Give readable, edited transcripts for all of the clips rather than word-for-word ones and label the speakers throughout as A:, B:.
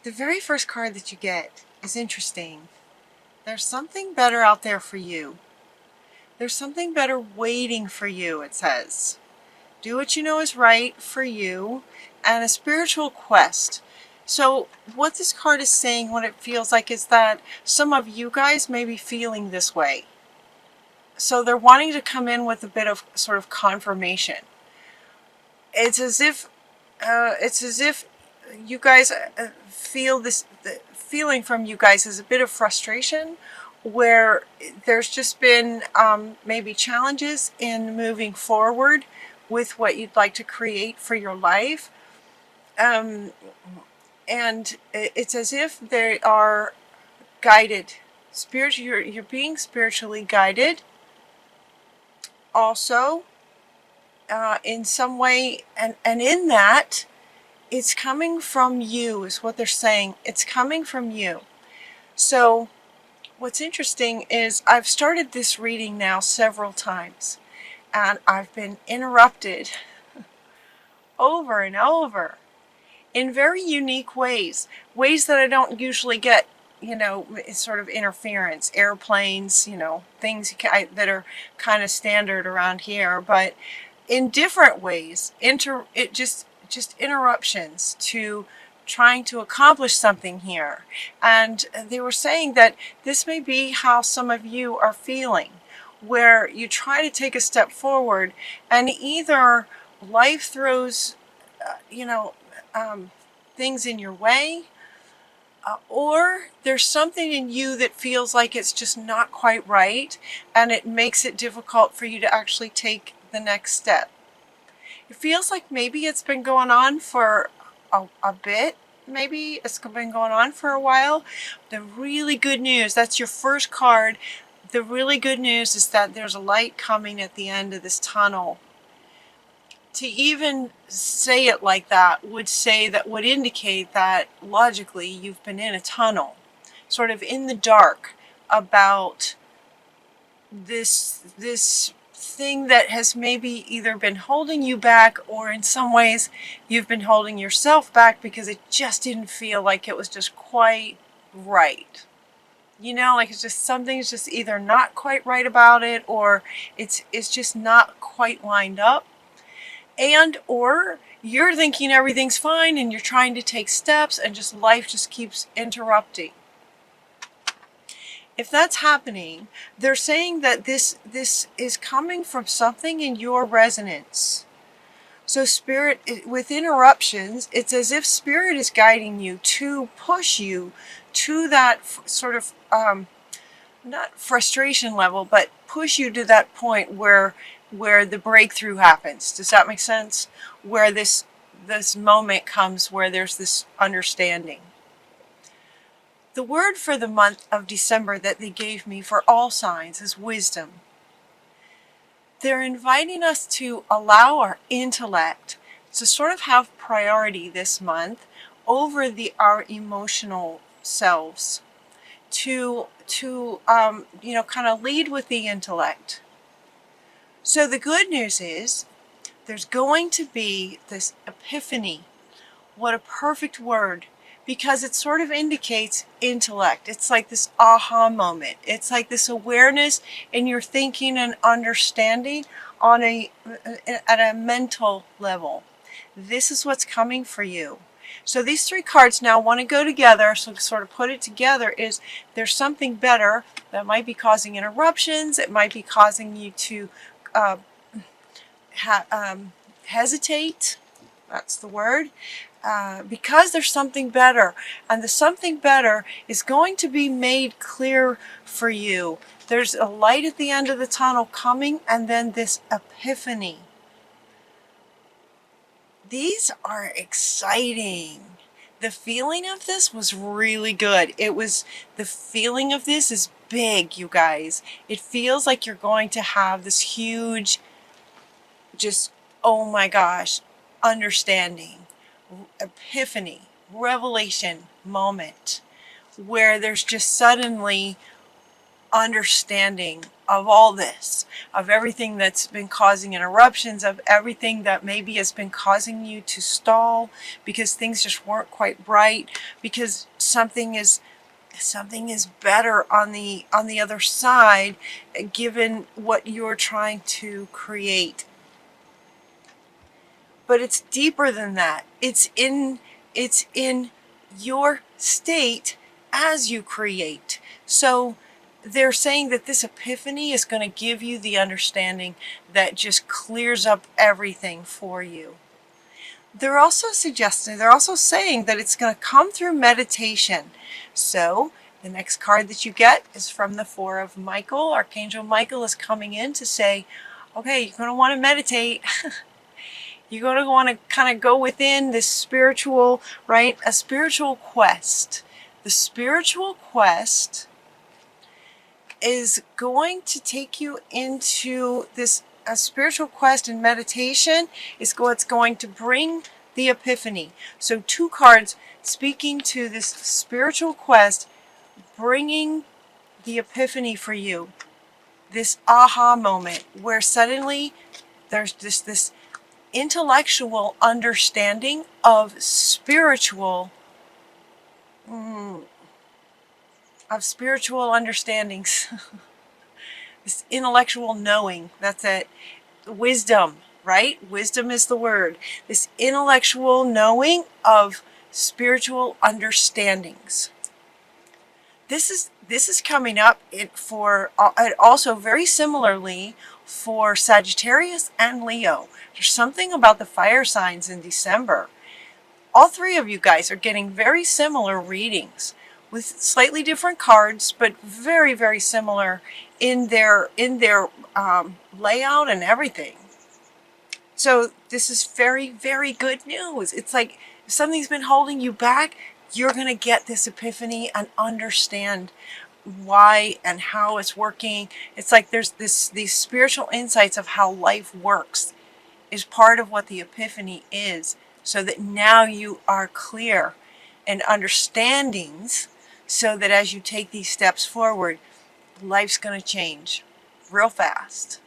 A: The very first card that you get is interesting. There's something better out there for you. There's something better waiting for you, it says. Do what you know is right for you, and a spiritual quest. So what this card is saying, what it feels like, is that some of you guys may be feeling this way. So they're wanting to come in with a bit of sort of confirmation. It's as if you guys feel this. The feeling from you guys is a bit of frustration, where there's just been maybe challenges in moving forward with what you'd like to create for your life. And it's as if they are guided. You're being spiritually guided. Also, in some way, and in that, it's coming from you, is what they're saying. It's coming from you. So what's interesting is I've started this reading now several times, and I've been interrupted over and over in very unique ways that I don't usually get, sort of interference, airplanes, things that are kind of standard around here, but in different ways, just interruptions to trying to accomplish something here. And they were saying that this may be how some of you are feeling, where you try to take a step forward and either life throws things in your way, or there's something in you that feels like it's just not quite right, and it makes it difficult for you to actually take the next step. It feels like maybe it's been going on for a bit. Maybe it's been going on for a while. The really good news, that's your first card. The really good news is that there's a light coming at the end of this tunnel. To even say it like that would indicate that logically you've been in a tunnel, sort of in the dark, about this thing that has maybe either been holding you back, or in some ways you've been holding yourself back because it just didn't feel like it was just quite right. Like it's just, something's just either not quite right about it, or it's just not quite lined up. And or you're thinking everything's fine and you're trying to take steps and just life just keeps interrupting. If that's happening, they're saying that this is coming from something in your resonance. So Spirit, with interruptions, it's as if Spirit is guiding you to push you to that sort of, not frustration level, but push you to that point where the breakthrough happens. Does that make sense? Where this moment comes where there's this understanding. The word for the month of December that they gave me for all signs is wisdom. They're inviting us to allow our intellect to sort of have priority this month over our emotional selves, to kind of lead with the intellect. So the good news is there's going to be this epiphany. What a perfect word, because it sort of indicates intellect. It's like this aha moment. It's like this awareness in your thinking and understanding at a mental level. This is what's coming for you. So these three cards now want to go together. So to sort of put it together is there's something better that might be causing interruptions. It might be causing you to hesitate. That's the word. Because there's something better, and the something better is going to be made clear for you. There's a light at the end of the tunnel coming, and then this epiphany. These are exciting. The feeling of this was really good. The feeling of this is big, you guys. It feels like you're going to have this huge, just, oh my gosh, understanding, epiphany, revelation moment, where there's just suddenly understanding of all this, of everything that's been causing interruptions, of everything that maybe has been causing you to stall because things just weren't quite right, because something is better on the other side, given what you're trying to create. But it's deeper than that. It's in your state as you create. So they're saying that this epiphany is going to give you the understanding that just clears up everything for you. They're also saying that it's going to come through meditation. So the next card that you get is from the Four of Michael. Archangel Michael is coming in to say, okay, you're going to want to meditate. You're going to want to kind of go within this spiritual, right? A spiritual quest. The spiritual quest is going to take you into this, a spiritual quest and meditation is what's going to bring the epiphany. So 2 cards speaking to this spiritual quest, bringing the epiphany for you. This aha moment where suddenly there's just this intellectual understanding of spiritual understandings. This intellectual knowing, that's it. Wisdom, right? Wisdom is the word. This intellectual knowing of spiritual understandings. This is coming up for also very similarly for Sagittarius and Leo. There's something about the fire signs in December. All 3 of you guys are getting very similar readings with slightly different cards, but very, very similar in their layout and everything. So this is very, very good news. It's like if something's been holding you back, you're going to get this epiphany and understand why and how it's working. It's like there's these spiritual insights of how life works is part of what the epiphany is, so that now you are clear and understandings, so that as you take these steps forward, life's going to change real fast.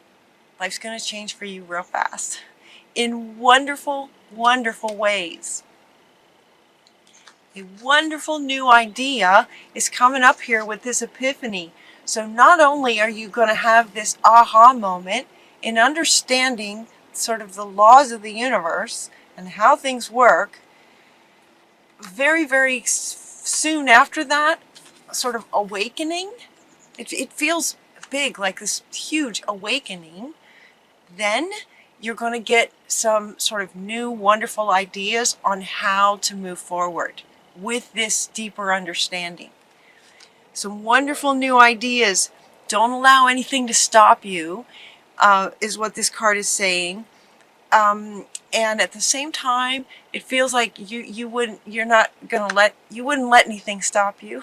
A: Life's going to change for you real fast in wonderful, wonderful ways. A wonderful new idea is coming up here with this epiphany. So not only are you going to have this aha moment in understanding sort of the laws of the universe and how things work, very, very soon after that, sort of awakening. It feels big, like this huge awakening. Then you're going to get some sort of new, wonderful ideas on how to move forward with this deeper understanding. Some wonderful new ideas. Don't allow anything to stop you, is what this card is saying. And at the same time, it feels like you wouldn't let anything stop you.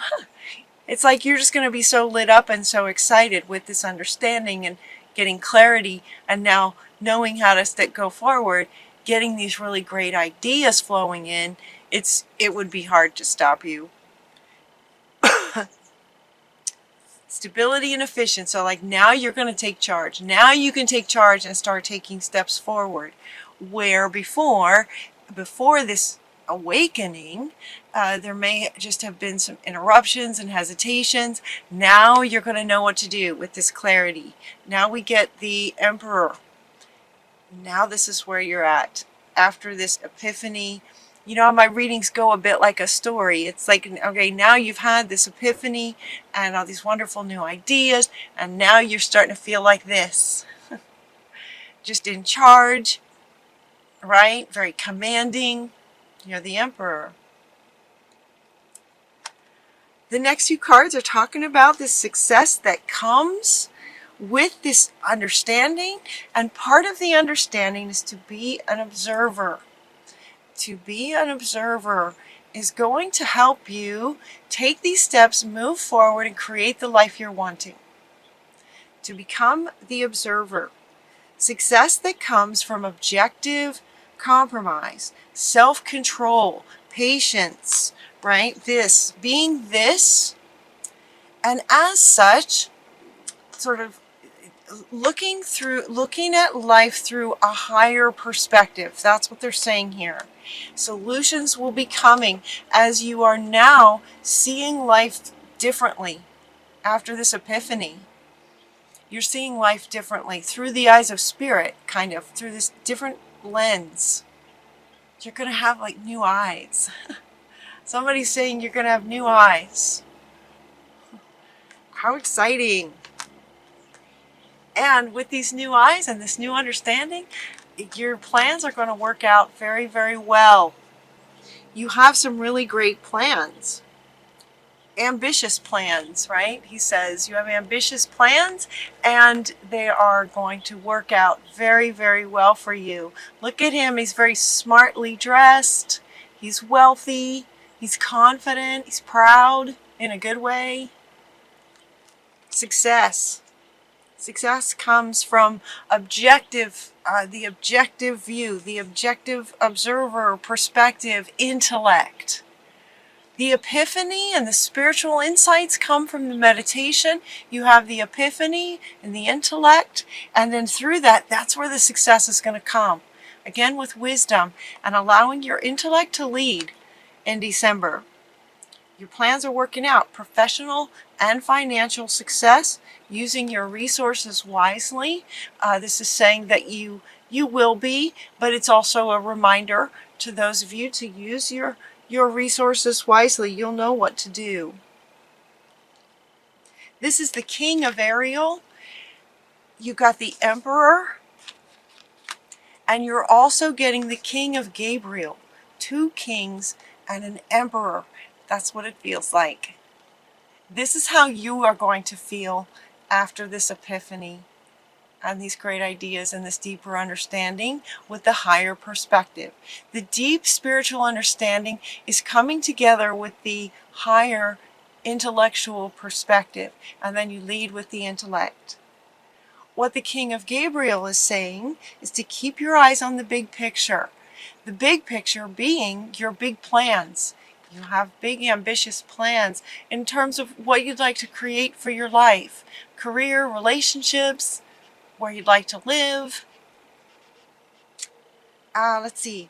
A: It's like you're just going to be so lit up and so excited with this understanding and getting clarity, and now knowing how to go forward, getting these really great ideas flowing in. It would be hard to stop you. Stability and efficiency. So like now you're going to take charge. Now you can take charge and start taking steps forward. Where before this awakening, there may just have been some interruptions and hesitations. Now you're going to know what to do with this clarity. Now we get the Emperor. Now this is where you're at after this epiphany. You know, my readings go a bit like a story. It's like, okay, now you've had this epiphany and all these wonderful new ideas, and now you're starting to feel like this. Just in charge, right? Very commanding. You're the Emperor. The next few cards are talking about this success that comes with this understanding, and part of the understanding is to be an observer. To be an observer is going to help you take these steps, move forward, and create the life you're wanting. To become the observer. Success that comes from objective compromise, self-control, patience, right? Being this, and as such, sort of looking at life through a higher perspective. That's what they're saying here. Solutions will be coming as you are now seeing life differently after this epiphany. You're seeing life differently through the eyes of spirit, kind of, through this different lens. You're going to have like new eyes. Somebody's saying you're going to have new eyes. How exciting. And with these new eyes and this new understanding, your plans are going to work out very, very well. You have some really great plans. Ambitious plans, right? He says you have ambitious plans and they are going to work out very, very well for you. Look at him. He's very smartly dressed. He's wealthy. He's confident. He's proud in a good way. Success. Success comes from objective, the objective view, the objective observer, perspective, intellect. The epiphany and the spiritual insights come from the meditation. You have the epiphany and the intellect, and then through that, that's where the success is going to come. Again, with wisdom and allowing your intellect to lead in December. Your plans are working out. Professional and financial success, using your resources wisely. This is saying that you will be, but it's also a reminder to those of you to use your resources wisely. You'll know what to do. This is the King of Ariel. You got the Emperor, and you're also getting the King of Gabriel. 2 kings and an emperor. That's what it feels like. This is how you are going to feel after this epiphany and these great ideas and this deeper understanding with the higher perspective. The deep spiritual understanding is coming together with the higher intellectual perspective, and then you lead with the intellect. What the King of Gabriel is saying is to keep your eyes on the big picture. The big picture being your big plans. You have big ambitious plans in terms of what you'd like to create for your life. Career, relationships, where you'd like to live. Let's see.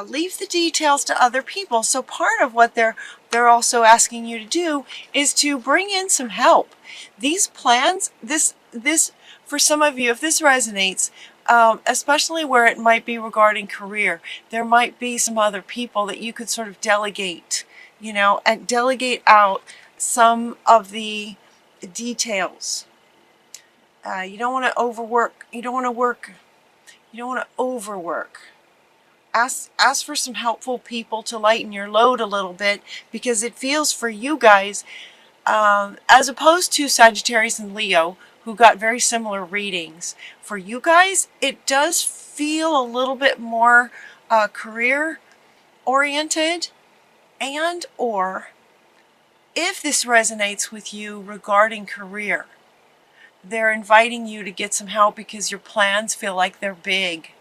A: Leave the details to other people. So part of what they're also asking you to do is to bring in some help. These plans, this for some of you, if this resonates, especially where it might be regarding career, there might be some other people that you could sort of delegate, and delegate out some of the details. You don't want to overwork. You don't want to overwork. Ask for some helpful people to lighten your load a little bit, because it feels for you guys, as opposed to Sagittarius and Leo, who got very similar readings. For you guys, it does feel a little bit more career oriented, and or if this resonates with you regarding career, they're inviting you to get some help because your plans feel like they're big.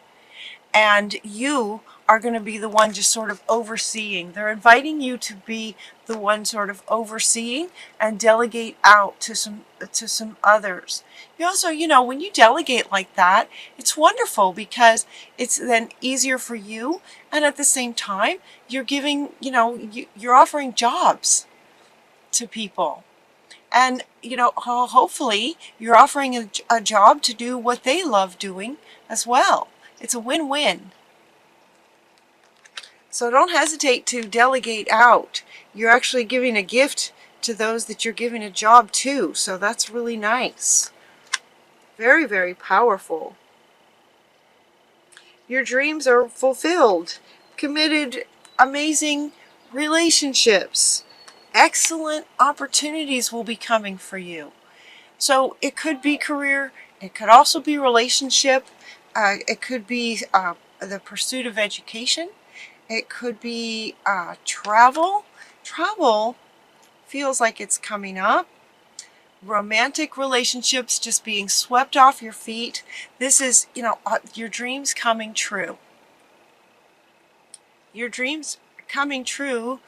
A: And you are going to be the one just sort of overseeing. They're inviting you to be the one sort of overseeing and delegate out to some others. You also, when you delegate like that, it's wonderful because it's then easier for you, and at the same time, you're giving, you're offering jobs to people. And, hopefully you're offering a job to do what they love doing as well. It's a win-win. So don't hesitate to delegate out. You're actually giving a gift to those that you're giving a job to. So that's really nice. Very, very powerful. Your dreams are fulfilled. Committed, amazing relationships. Excellent opportunities will be coming for you. So it could be career. It could also be relationship. It could be the pursuit of education. It could be travel. Travel feels like it's coming up. Romantic relationships just being swept off your feet. This is, your dreams coming true. Your dreams coming true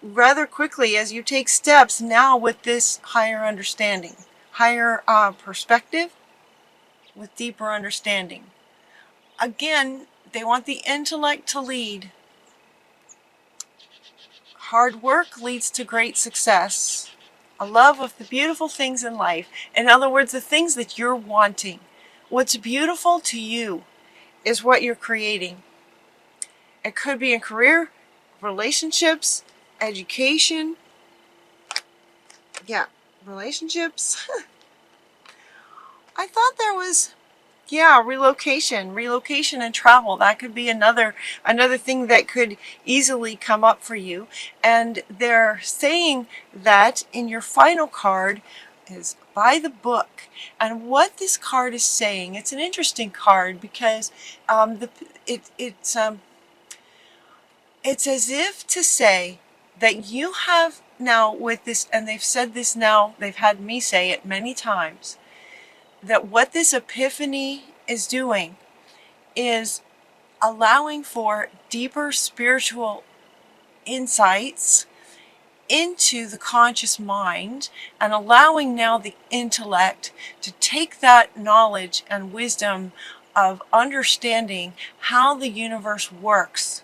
A: rather quickly as you take steps now with this higher understanding, higher perspective. with deeper understanding. Again, they want the intellect to lead. Hard work leads to great success. A love of the beautiful things in life. In other words, the things that you're wanting. What's beautiful to you is what you're creating. It could be in career, relationships, education. Yeah, relationships. I thought there was, yeah, relocation and travel. That could be another thing that could easily come up for you. And they're saying that in your final card is by the book. And what this card is saying, it's an interesting card because it's as if to say that you have now with this, and they've said this now, they've had me say it many times, that what this epiphany is doing is allowing for deeper spiritual insights into the conscious mind and allowing now the intellect to take that knowledge and wisdom of understanding how the universe works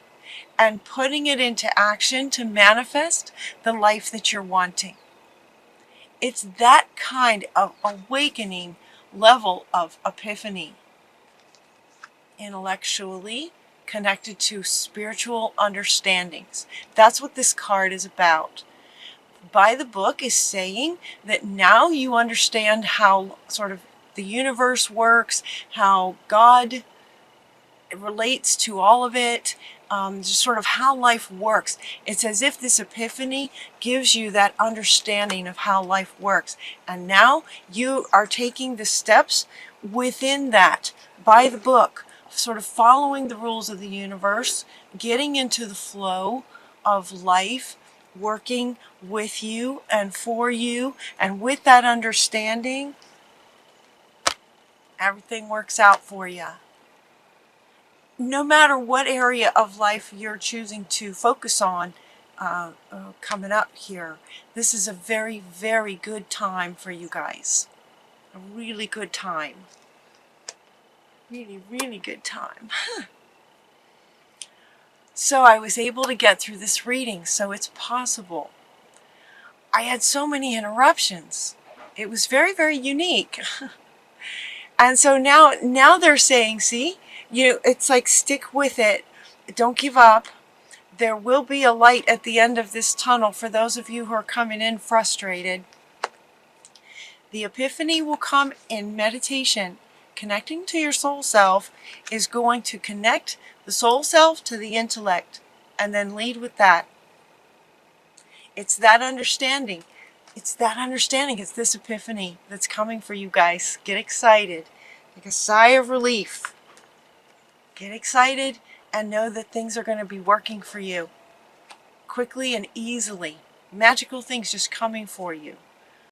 A: and putting it into action to manifest the life that you're wanting. It's that kind of awakening level of epiphany, intellectually connected to spiritual understandings. That's what this card is about. By the book is saying that now you understand how sort of the universe works, how God relates to all of it, just sort of how life works. It's as if this epiphany gives you that understanding of how life works. And now you are taking the steps within that by the book, sort of following the rules of the universe, getting into the flow of life, working with you and for you. And with that understanding, everything works out for you. No matter what area of life you're choosing to focus on coming up here, this is a very, very good time for you guys. A really good time. Really, really good time. So I was able to get through this reading, so it's possible. I had so many interruptions. It was very, very unique. And so now they're saying, see, it's like stick with it. Don't give up. There will be a light at the end of this tunnel for those of you who are coming in frustrated. The epiphany will come in meditation. Connecting to your soul self is going to connect the soul self to the intellect and then lead with that. It's that understanding. It's that understanding. It's this epiphany that's coming for you guys. Get excited. Take a sigh of relief. Get excited and know that things are going to be working for you quickly and easily. Magical things just coming for you.